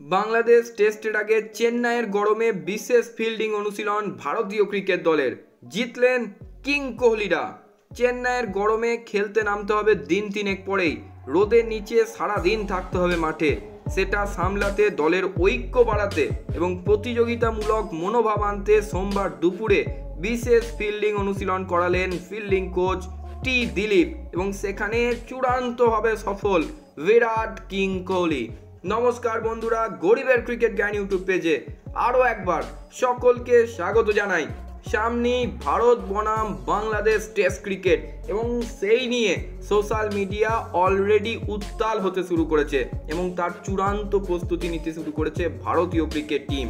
বাংলাদেশ টেস্টের আগে চেন্নাইয়ের গরমে বিশেষ ফিল্ডিং অনুশীলন ভারতীয় ক্রিকেট দলের। জিতলেন কিং কোহলিরা। চেন্নাইয়ের গরমে খেলতে নামতে হবে দিন তিনেক পরেই। রোদের নিচে সারা দিন থাকতে হবে মাঠে। সেটা সামলাতে, দলের ঐক্য বাড়াতে এবং প্রতিযোগিতামূলক মনোভাব আনতে সোমবার দুপুরে বিশেষ ফিল্ডিং অনুশীলন করালেন ফিল্ডিং কোচ টি দিলীপ এবং সেখানে চূড়ান্তভাবে সফল বিরাট কিং কোহলি। নমস্কার বন্ধুরা, গরিবের ক্রিকেট জ্ঞান ইউটিউব পেজে আরও একবার সকলকে স্বাগত জানাই। সামনেই ভারত বনাম বাংলাদেশ টেস্ট ক্রিকেট এবং সেই নিয়ে সোশ্যাল মিডিয়া অলরেডি উত্তাল হতে শুরু করেছে এবং তার চূড়ান্ত প্রস্তুতি নিতে শুরু করেছে ভারতীয় ক্রিকেট টিম।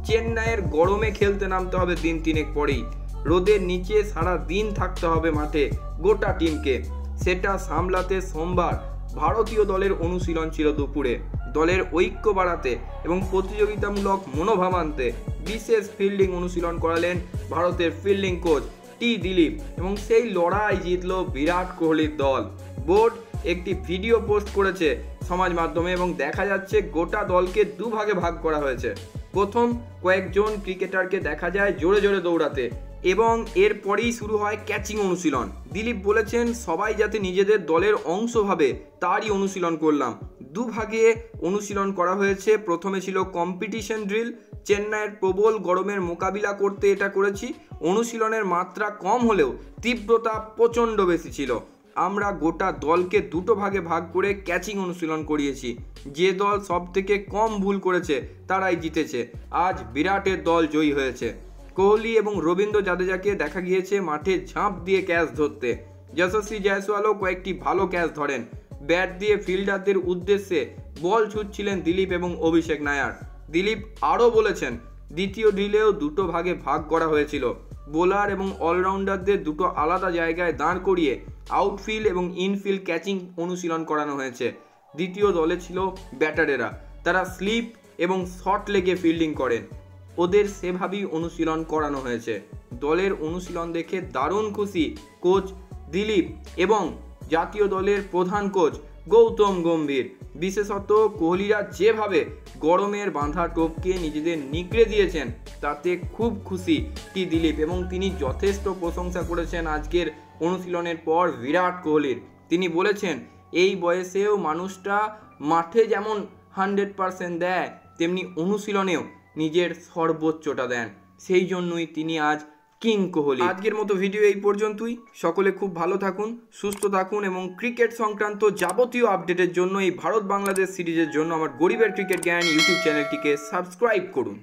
চেন্নাইয়ের গরমে খেলতে নামতে হবে দিন তিনেক পরেই। রোদের নিচে সারা দিন থাকতে হবে মাঠে গোটা টিমকে। সেটা সামলাতে সোমবার ভারতীয় দলের অনুশীলন ছিল দুপুরে। দলের ঐক্য বাড়াতে এবং প্রতিযোগিতামূলক মনোভাব আনতে বিশেষ ফিল্ডিং অনুশীলন করালেন ভারতের ফিল্ডিং কোচ টি দিলীপ এবং সেই লড়াই জিতল বিরাট কোহলির দল। বোর্ড একটি ভিডিও পোস্ট করেছে সমাজ মাধ্যমে এবং দেখা যাচ্ছে গোটা দলকে দুভাগে ভাগ করা হয়েছে। প্রথম কয়েকজন ক্রিকেটারকে দেখা যায় জোরে জোরে দৌড়াতে এবং এরপরেই শুরু হয় ক্যাচিং অনুশীলন। দিলীপ বলেছেন, সবাই যাতে নিজেদের দলের অংশ ভাবে তারই অনুশীলন করলাম। দুভাগে অনুশীলন করা হয়েছে। প্রথমে ছিল কম্পিটিশন ড্রিল। চেন্নাইয়ের প্রবল গরমের মোকাবিলা করতে এটা করেছি। অনুশীলনের মাত্রা কম হলেও তীব্রতা প্রচণ্ড বেশি ছিল। আমরা গোটা দলকে দুটো ভাগে ভাগ করে ক্যাচিং অনুশীলন করিয়েছি। যে দল সব থেকে কম ভুল করেছে তারাই জিতেছে। আজ বিরাটের দল জয়ী হয়েছে। কোহলি এবং রবীন্দ্র জাদেজাকে দেখা গিয়েছে মাঠে ঝাঁপ দিয়ে ক্যাচ ধরতে। যশস্বী জয়সওয়ালও কয়েকটি ভালো ক্যাচ ধরেন। ব্যাট দিয়ে ফিল্ডারদের উদ্দেশ্যে বল ছুটছিলেন দিলীপ এবং অভিষেক নায়ার। দিলীপ আরও বলেছেন, দ্বিতীয় ড্রিলেও দুটো ভাগে ভাগ করা হয়েছিল। বোলার এবং অলরাউন্ডারদের দুটো আলাদা জায়গায় দাঁড় করিয়ে আউটফিল্ড এবং ইনফিল্ড ক্যাচিং অনুশীলন করানো হয়েছে। দ্বিতীয় দলে ছিল ব্যাটারেরা। তারা স্লিপ এবং শর্ট লেগে ফিল্ডিং করেন। ওদের সেভাবেই অনুশীলন করানো হয়েছে। দলের অনুশীলন দেখে দারুণ খুশি কোচ দিলীপ এবং জাতীয় দলের প্রধান কোচ গৌতম গম্ভীর। বিশেষত কোহলিরা যেভাবে গরমের বাঁধা টোপকে নিজেদের নিগড়ে দিয়েছেন তাতে খুব খুশি টি দিলীপ এবং তিনি যথেষ্ট প্রশংসা করেছেন আজকের অনুশীলনের পর বিরাট কোহলির। তিনি বলেছেন, এই বয়সেও মানুষটা মাঠে যেমন 100% দেয় তেমনি অনুশীলনেও নিজের সর্বোচ্চটা দেন। সেই জন্যই তিনি আজ কিং কোহলি। আজকের মতো ভিডিও এই পর্যন্তই। সকলে খুব ভালো থাকুন, সুস্থ থাকুন এবং ক্রিকেট সংক্রান্ত যাবতীয় আপডেটের জন্য এই ভারত বাংলাদেশ সিরিজের জন্য আমার গরিবের ক্রিকেট জ্ঞান ইউটিউব চ্যানেলটিকে সাবস্ক্রাইব করুন।